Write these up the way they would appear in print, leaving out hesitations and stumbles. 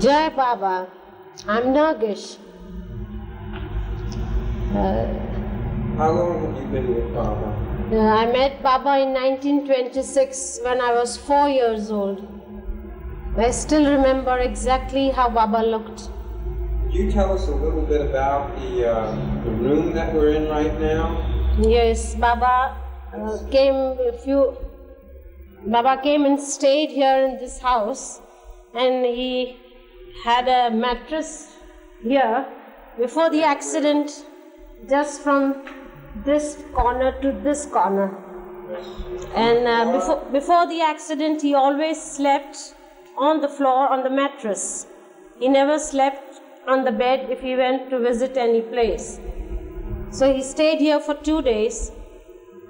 Jai Baba. I'm Nargis. How long have you been with Baba? I met Baba in 1926 when I was 4 years old. I still remember exactly how Baba looked. Could you tell us a little bit about the room that we're in right now? Yes, Baba came and stayed here in this house, and he had a mattress here before the accident, just from this corner to this corner. And before the accident, he always slept on the floor on the mattress. He never slept on the bed if he went to visit any place. So he stayed here for 2 days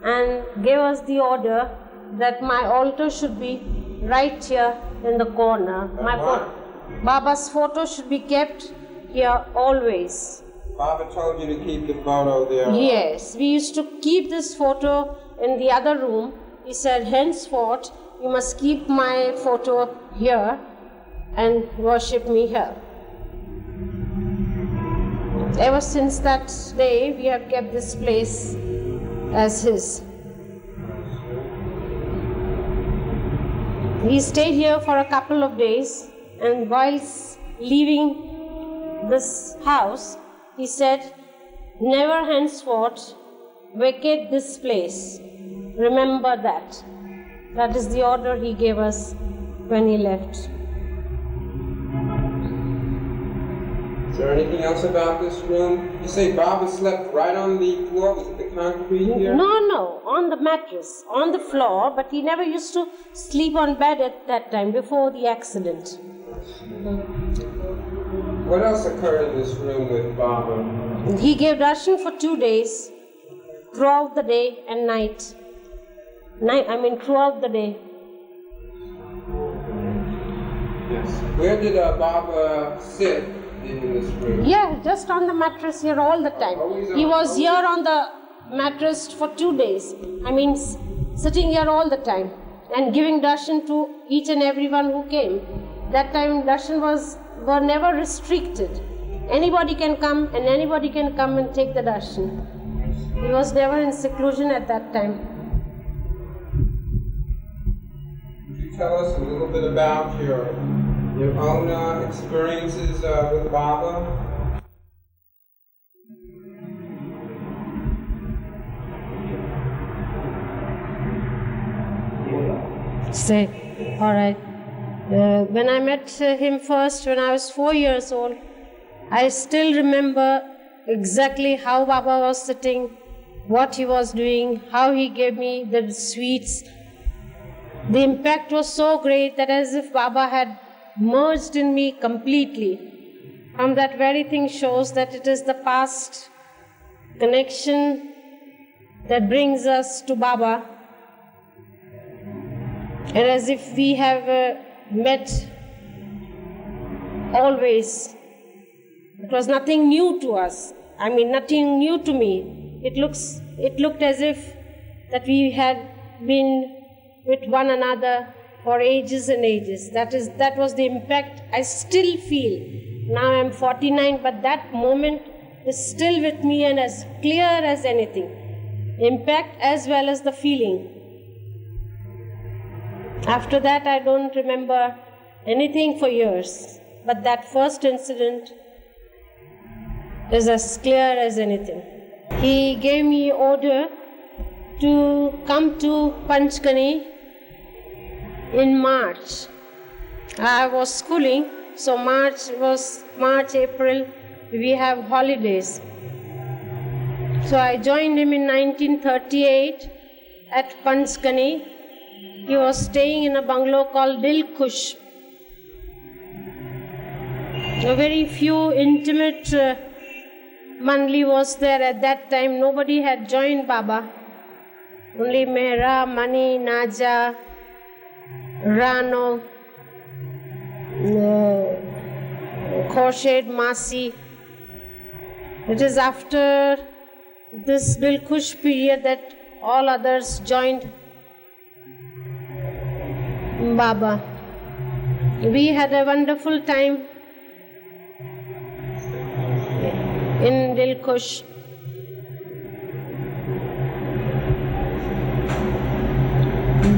and gave us the order that my altar should be right here in the corner. Baba's photo should be kept here always. Baba told you to keep the photo there? Yes, we used to keep this photo in the other room. He said, henceforth, you must keep my photo here and worship me here. Ever since that day, we have kept this place as his. He stayed here for a couple of days, and whilst leaving this house, he said, never henceforth vacate this place. Remember that. That is the order he gave us when he left. Is there anything else about this room? You say Baba slept right on the floor? Was it the concrete here? No, on the mattress, on the floor, but he never used to sleep on bed at that time, before the accident. What else occurred in this room with Baba? He gave darshan for 2 days, throughout the day and night. Throughout the day. Yes. Where did Baba sit in this room? Yeah, just on the mattress here all the time. He was here on the mattress for 2 days. Sitting here all the time and giving darshan to each and everyone who came. That time darshan were never restricted. Anybody can come and anybody can come and take the darshan. He was never in seclusion at that time. Could you tell us a little bit about your own experiences with Baba? All right. When I met him first, when I was 4 years old, I still remember exactly how Baba was sitting, what he was doing, how he gave me the sweets. The impact was so great that as if Baba had merged in me completely. And that very thing shows that it is the past connection that brings us to Baba. And as if we have met always. It was nothing new to us. Nothing new to me. It looked as if that we had been with one another for ages and ages. That was the impact I still feel. Now I'm 49, but that moment is still with me and as clear as anything. Impact as well as the feeling. After that, I don't remember anything for years. But that first incident is as clear as anything. He gave me order to come to Panchgani in March. I was schooling, so March, April, we have holidays. So I joined him in 1938 at Panchgani. He was staying in a bungalow called Dilkush. A very few intimate Mandali was there at that time. Nobody had joined Baba. Only Mehra, Mani, Naja, Rano, Khorshid, Masi. It is after this Dilkush period that all others joined Baba. We had a wonderful time in Dilkush.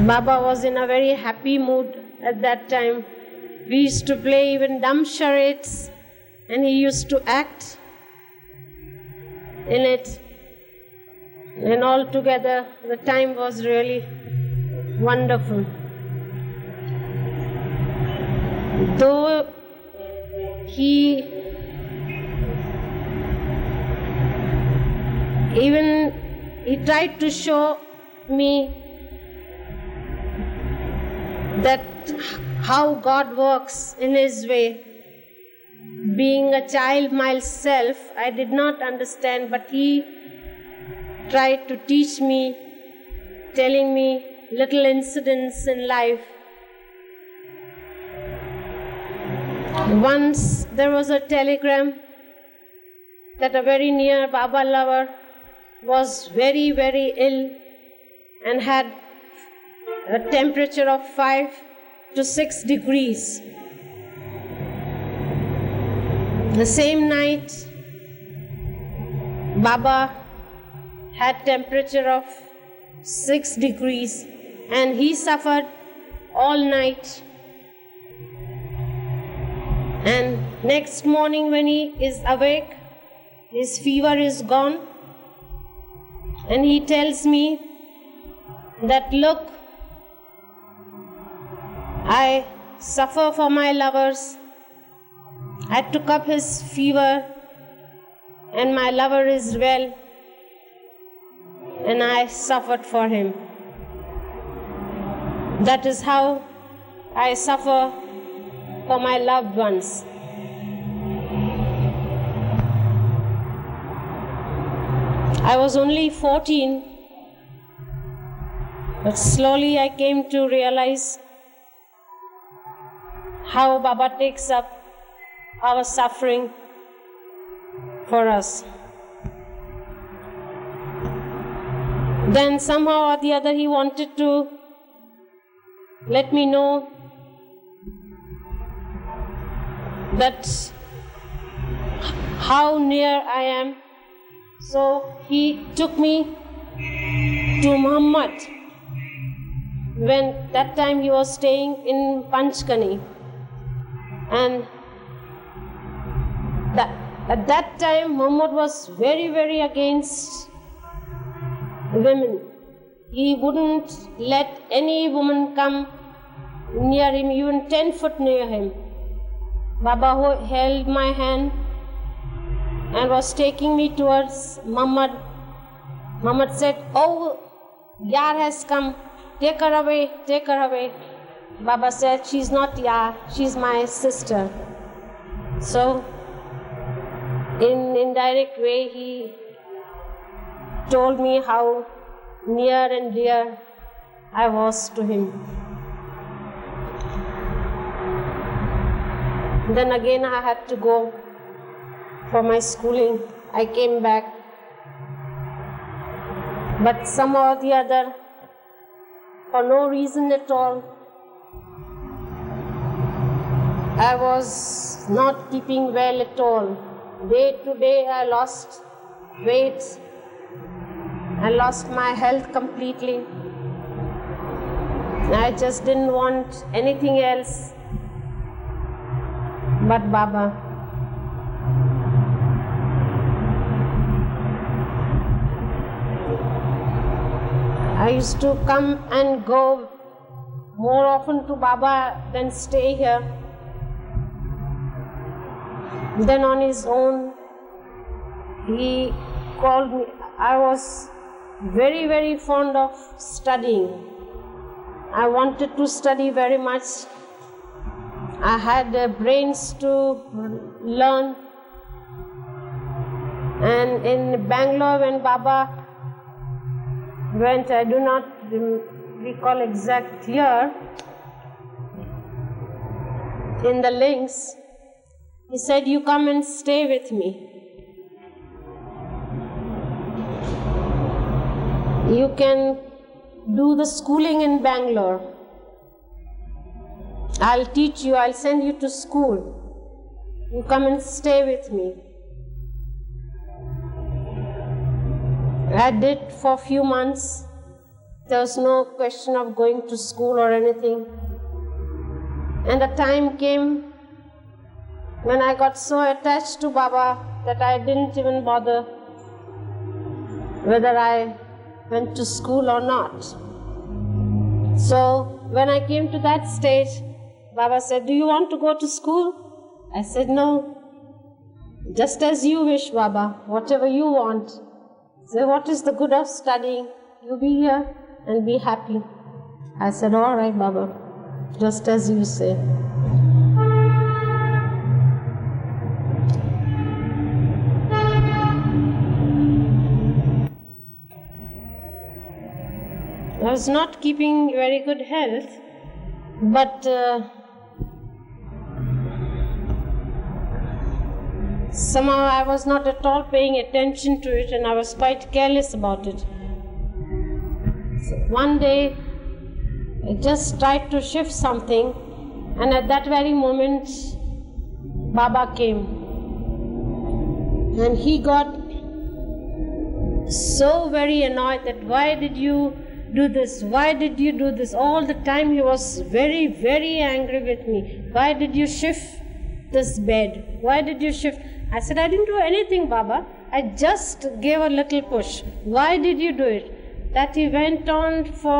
Baba was in a very happy mood at that time. We used to play even dumb charades, and he used to act in it. And all together, the time was really wonderful. Though he tried to show me that how God works in His way. Being a child myself, I did not understand, but he tried to teach me, telling me little incidents in life. Once there was a telegram that a very near Baba lover was very, very ill and had a temperature of 5 to 6 degrees. The same night, Baba had temperature of 6 degrees and he suffered all night. And next morning when he is awake, his fever is gone. And he tells me that, look, I suffer for my lovers. I took up his fever and my lover is well. And I suffered for him. That is how I suffer for my loved ones. I was only 14, but slowly I came to realize how Baba takes up our suffering for us. Then somehow or the other he wanted to let me know that how near I am. So he took me to Muhammad when that time he was staying in Panchkani. And at that time Muhammad was very, very against women. He wouldn't let any woman come near him, even 10 foot near him. Baba held my hand and was taking me towards Muhammad. Muhammad said, "Oh, Yar has come, take her away, take her away." Baba said, "She's not Yar, she's my sister." So, in indirect way, he told me how near and dear I was to him. Then again I had to go for my schooling. I came back. But somehow or the other, for no reason at all, I was not keeping well at all. Day to day I lost weight. I lost my health completely. I just didn't want anything else but Baba. I used to come and go more often to Baba than stay here. Then on his own, he called me. I was very, very fond of studying. I wanted to study very much. I had brains to learn. And in Bangalore, when Baba went, I do not recall exact year, in the links, he said, "You come and stay with me. You can do the schooling in Bangalore. I'll teach you, I'll send you to school. You come and stay with me." I did for a few months. There was no question of going to school or anything. And the time came when I got so attached to Baba that I didn't even bother whether I went to school or not. So when I came to that stage, Baba said, "Do you want to go to school?" I said, "No." "Just as you wish, Baba, whatever you want." So what is the good of studying? You be here and be happy. I said, "All right, Baba, just as you say." I was not keeping very good health, but somehow I was not at all paying attention to it, and I was quite careless about it. So one day I just tried to shift something, and at that very moment Baba came, and he got so very annoyed that, "Why did you do this? Why did you do this?" All the time he was very, very angry with me. "Why did you shift this bed? Why did you shift?" I said, "I didn't do anything, Baba. I just gave a little push." "Why did you do it?" That he went on for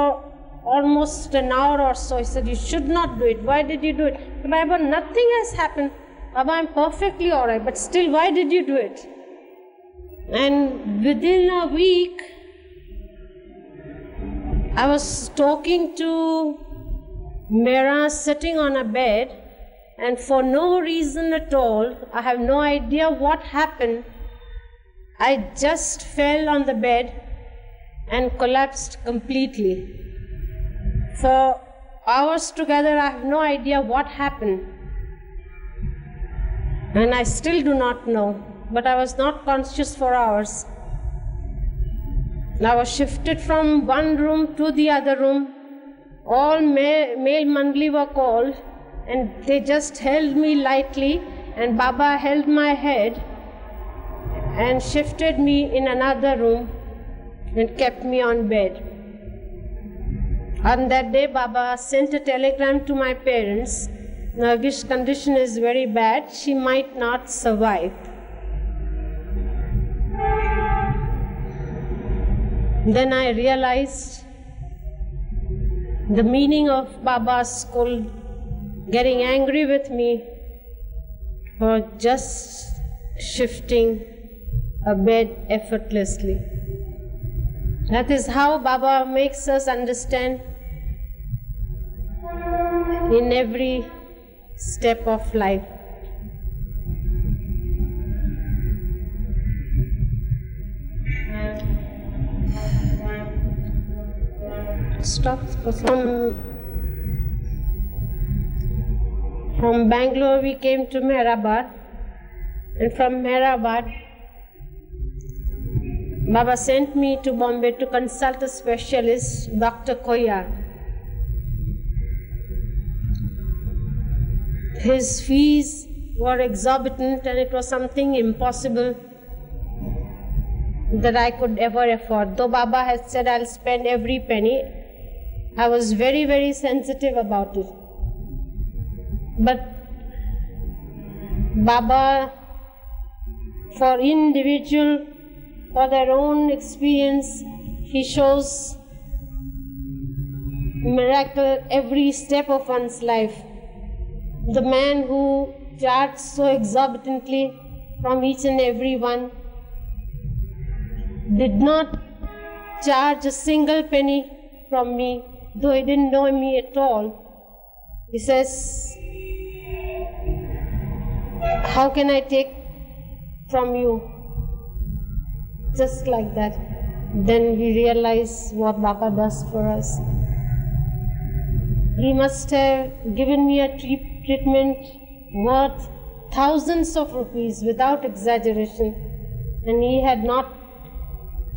almost an hour or so. He said, "You should not do it. Why did you do it?" "Baba, nothing has happened. Baba, I'm perfectly all right. But still, why did you do it?" And within a week, I was talking to Mera sitting on a bed, and for no reason at all, I have no idea what happened, I just fell on the bed and collapsed completely. For hours together, I have no idea what happened, and I still do not know, but I was not conscious for hours. I was shifted from one room to the other room. All male Mandali were called, and they just held me lightly, and Baba held my head and shifted me in another room and kept me on bed. On that day, Baba sent a telegram to my parents. Nargis' condition is very bad. She might not survive. Then I realized the meaning of Baba's scold, getting angry with me for just shifting a bed effortlessly. That is how Baba makes us understand in every step of life. Stop. From Bangalore we came to Meherabad, and from Meherabad Baba sent me to Bombay to consult a specialist, Dr. Koyar. His fees were exorbitant, and it was something impossible that I could ever afford. Though Baba had said I'll spend every penny, I was very, very sensitive about it. But Baba, for individual, for their own experience, he shows miracle every step of one's life. The man who charged so exorbitantly from each and every one did not charge a single penny from me, though he didn't know me at all. He says, "How can I take from you?" Just like that. Then we realize what Baba does for us. He must have given me a treatment worth thousands of rupees without exaggeration, and he had not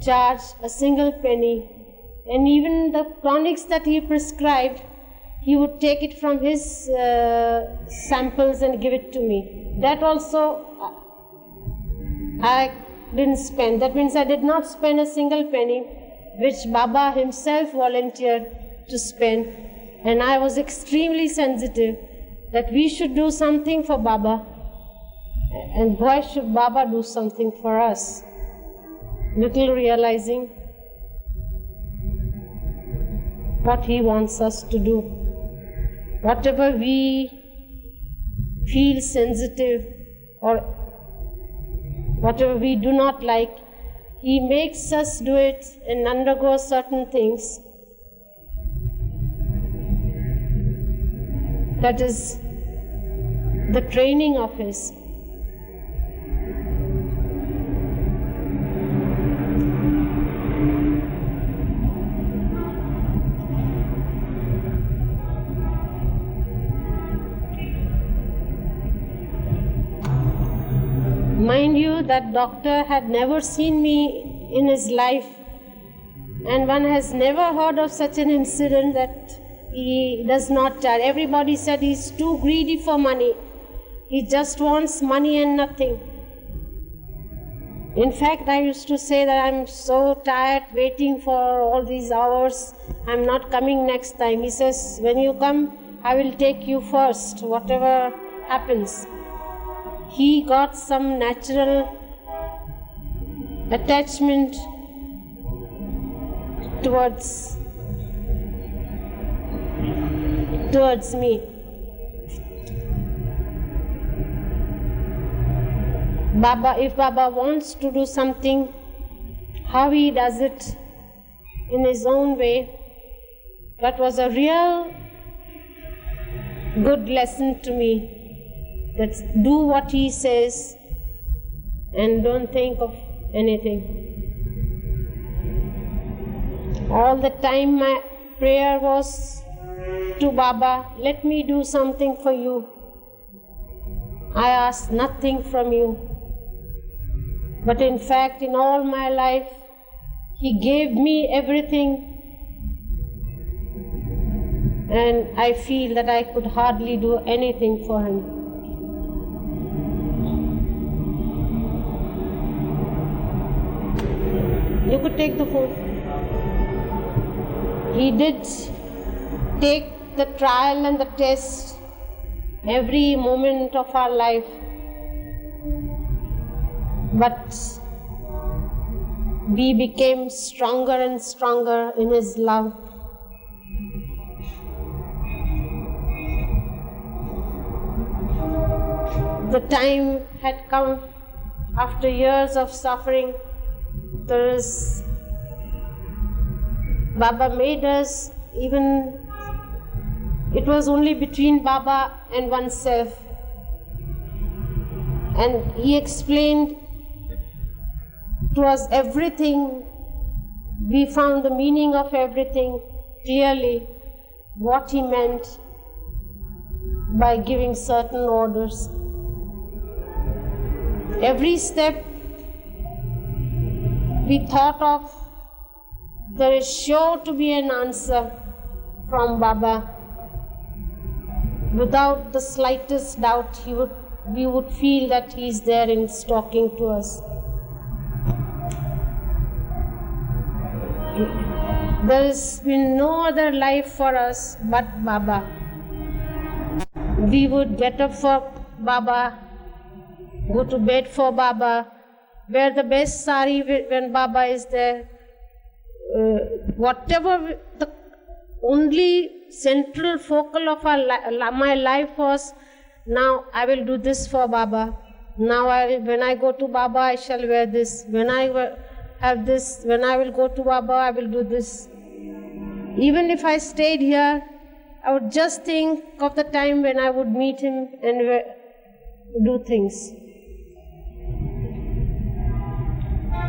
charged a single penny. And even the tonics that he prescribed, he would take it from his samples and give it to me. That also I didn't spend. That means I did not spend a single penny, which Baba himself volunteered to spend. And I was extremely sensitive that we should do something for Baba. And why should Baba do something for us? Little realizing what he wants us to do. Whatever we feel sensitive or whatever we do not like, he makes us do it and undergo certain things. That is the training of his. Mind you, that doctor had never seen me in his life, and one has never heard of such an incident that he does not charge. Everybody said he's too greedy for money. He just wants money and nothing. In fact, I used to say that I'm so tired waiting for all these hours. I'm not coming next time. He says, when you come, I will take you first, whatever happens. He got some natural attachment towards me. If Baba wants to do something, how he does it in his own way, that was a real good lesson to me. That do what he says and don't think of anything. All the time my prayer was to Baba, let me do something for you. I asked nothing from you. But in fact, in all my life, he gave me everything. And I feel that I could hardly do anything for him. You could take the phone. He did take the trial and the test every moment of our life. But we became stronger and stronger in his love. The time had come after years of suffering. Baba made us, even it was only between Baba and oneself. And he explained to us everything. We found the meaning of everything clearly, what he meant by giving certain orders. Every step we thought of, there is sure to be an answer from Baba. Without the slightest doubt, we would feel that he is there and is talking to us. There has been no other life for us but Baba. We would get up for Baba, go to bed for Baba, wear the best sari when Baba is there. Whatever the only central focal of my life was, now I will do this for Baba. Now when I go to Baba, I shall wear this. When I have this, when I will go to Baba, I will do this. Even if I stayed here, I would just think of the time when I would meet him and do things.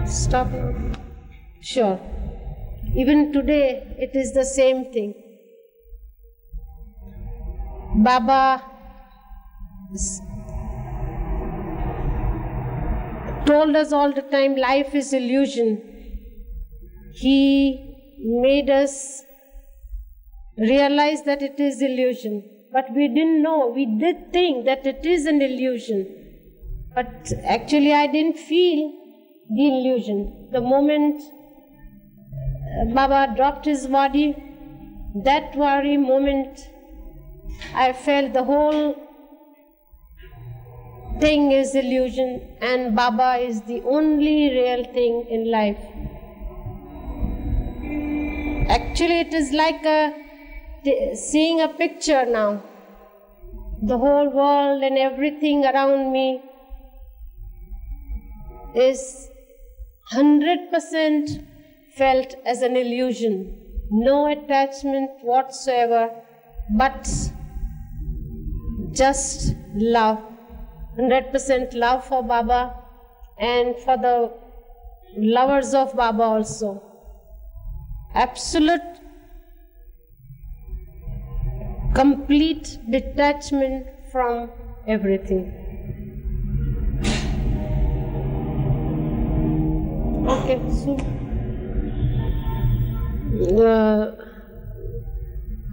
Stop. Sure. Even today, it is the same thing. Baba told us all the time, life is illusion. He made us realize that it is illusion. But we didn't know. We did think that it is an illusion. But actually I didn't feel the illusion. The moment Baba dropped his body, that very moment I felt the whole thing is illusion and Baba is the only real thing in life. Actually, it is like seeing a picture now. The whole world and everything around me is 100% felt as an illusion. No attachment whatsoever, but just love. 100% love for Baba and for the lovers of Baba also. Absolute, complete detachment from everything. Okay, so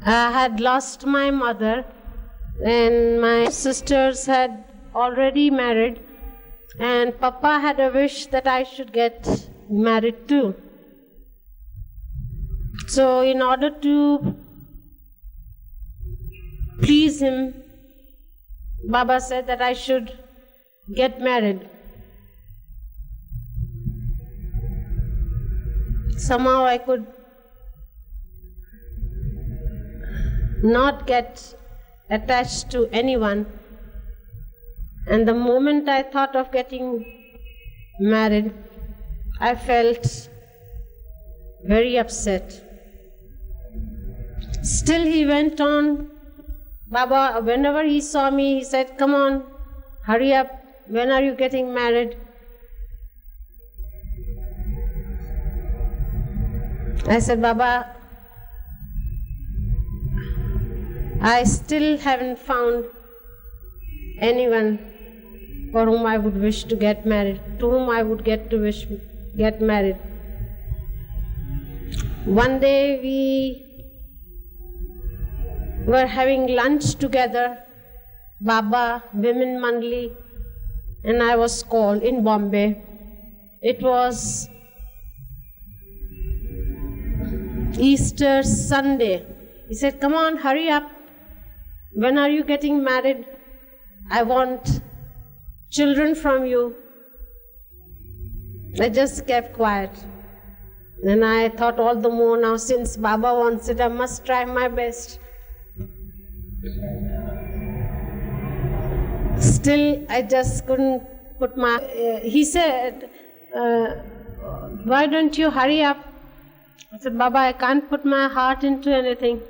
I had lost my mother and my sisters had already married, and Papa had a wish that I should get married too. So in order to please him, Baba said that I should get married. Somehow I could not get attached to anyone. And the moment I thought of getting married, I felt very upset. Still he went on. Baba, whenever he saw me, he said, "Come on, hurry up. When are you getting married?" I said, "Baba, I still haven't found anyone for whom I would wish to get married, to whom I would get married." One day we were having lunch together, Baba, women Mandali, and I was called in Bombay. It was Easter Sunday. He said, "Come on, hurry up. When are you getting married? I want children from you." I just kept quiet. And I thought all the more now, since Baba wants it, I must try my best. Still, I just couldn't put my... he said, "Why don't you hurry up?" I said, "Baba, I can't put my heart into anything."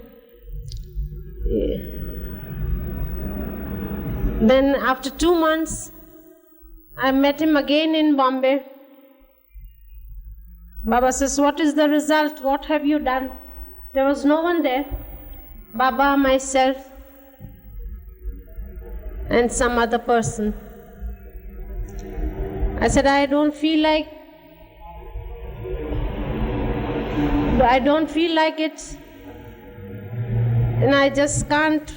Then after 2 months, I met him again in Bombay. Baba says, "What is the result? What have you done?" There was no one there. Baba, myself, and some other person. I said, I don't feel like it, and I just can't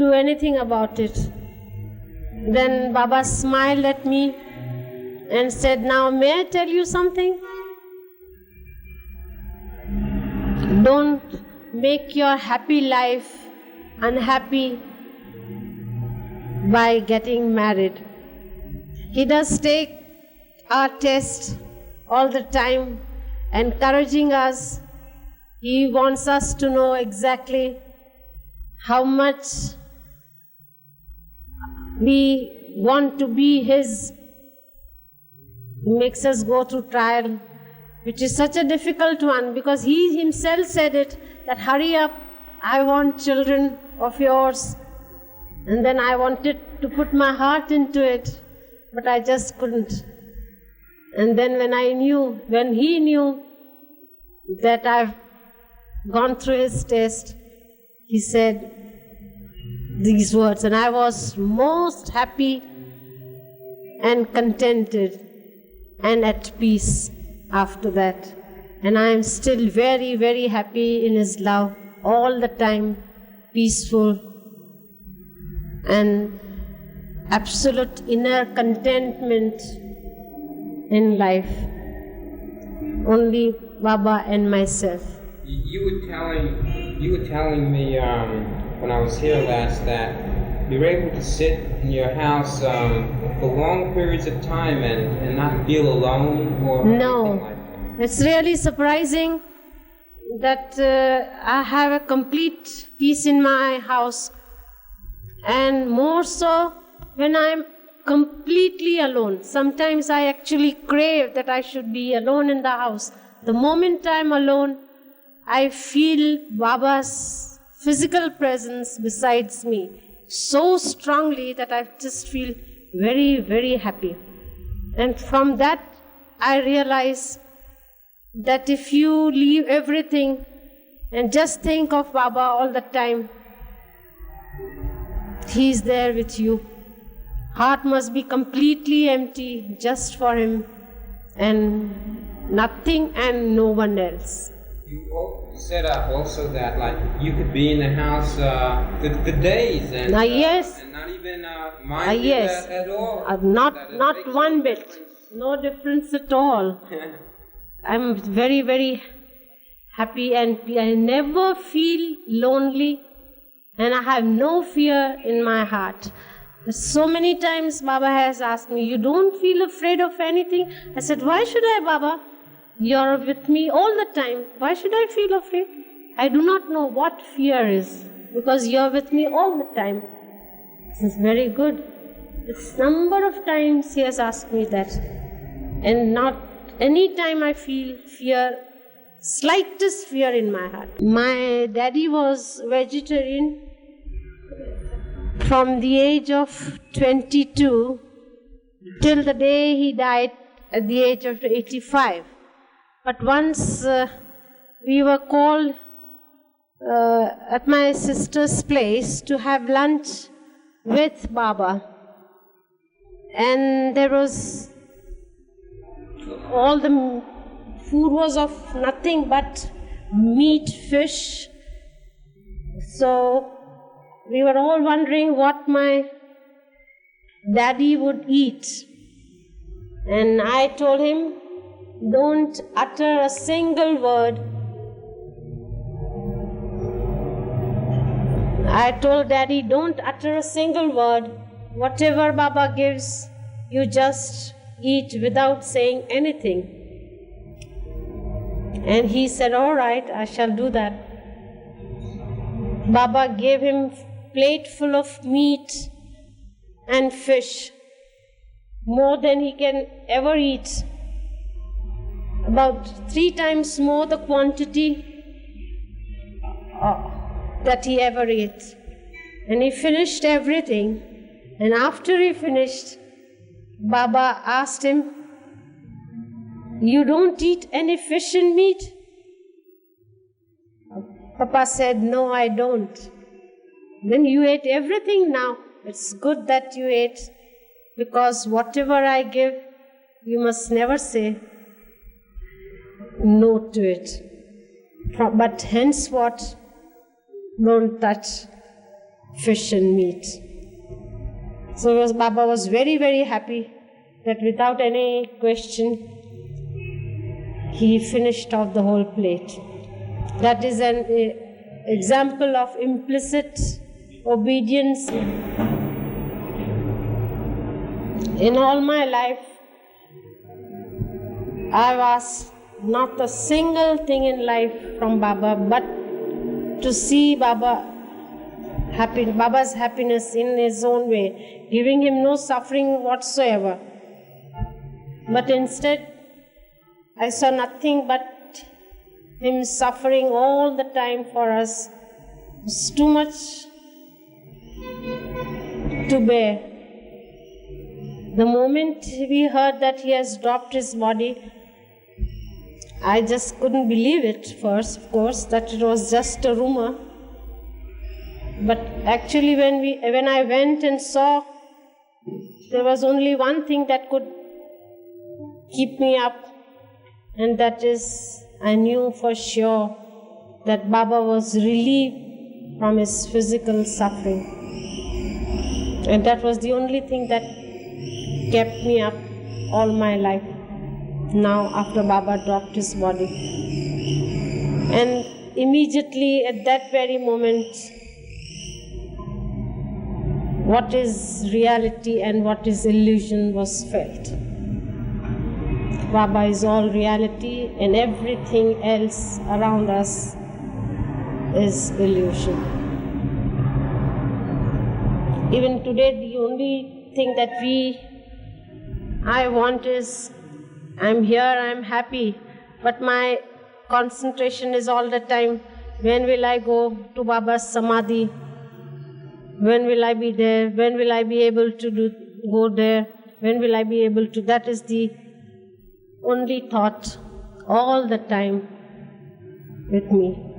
do anything about it. Then Baba smiled at me and said, "Now may I tell you something? Don't make your happy life unhappy by getting married." He does take our test all the time, encouraging us. He wants us to know exactly how much we want to be His. He makes us go through trial, which is such a difficult one, because He Himself said it, that hurry up, I want children of yours. And then I wanted to put my heart into it, but I just couldn't. And then when He knew that I've gone through His test, He said these words, and I was most happy and contented and at peace after that. And I am still very, very happy in His love all the time, peaceful and absolute inner contentment in life. Only Baba and myself. You were telling me when I was here last that you were able to sit in your house for long periods of time and not feel alone or anything like that. It's really surprising that I have a complete peace in my house, and more so when I'm completely alone. Sometimes I actually crave that I should be alone in the house. The moment I'm alone, I feel Baba's physical presence besides me so strongly that I just feel very, very happy. And from that, I realize that if you leave everything and just think of Baba all the time, He's there with you. Heart must be completely empty just for Him and nothing and no one else. You said also that like you could be in the house for days and, yes. And not even mind yes. at all. Not one bit. No difference at all. I'm very, very happy, and I never feel lonely, and I have no fear in my heart. So many times Baba has asked me, you don't feel afraid of anything? I said, why should I, Baba? You're with me all the time. Why should I feel afraid? I do not know what fear is, because you're with me all the time. This is very good. It's number of times he has asked me that. And not any time I feel fear, slightest fear in my heart. My daddy was vegetarian from the age of 22 till the day he died at the age of 85. But once we were called at my sister's place to have lunch with Baba. And there was, all the food was of nothing but meat, fish. So we were all wondering what my daddy would eat. And I told him, don't utter a single word. I told Daddy, don't utter a single word. Whatever Baba gives, you just eat without saying anything. And he said, all right, I shall do that. Baba gave him plate full of meat and fish, more than he can ever eat. About 3 times more the quantity that he ever ate. And he finished everything. And after he finished, Baba asked him, you don't eat any fish and meat? Papa said, no, I don't. Then you ate everything now. It's good that you ate, because whatever I give, you must never say no to it. But henceforth, don't touch fish and meat. So Baba was very, very happy that without any question, he finished off the whole plate. That is an example of implicit obedience. In all my life, I've asked not a single thing in life from Baba, but to see Baba's happiness in his own way, giving him no suffering whatsoever. But instead, I saw nothing but him suffering all the time for us. It's too much to bear. The moment we heard that he has dropped his body, I just couldn't believe it first, of course, that it was just a rumor. But actually when I went and saw, there was only one thing that could keep me up, and that is, I knew for sure that Baba was relieved from his physical suffering. And that was the only thing that kept me up all my life. now after Baba dropped his body. And immediately at that very moment, what is reality and what is illusion was felt. Baba is all reality and everything else around us is illusion. Even today, the only thing that I want is, I'm here, I'm happy, but my concentration is all the time, when will I go to Baba's Samadhi? When will I be there? When will I be able to go there? When will I be able to? That is the only thought all the time with me.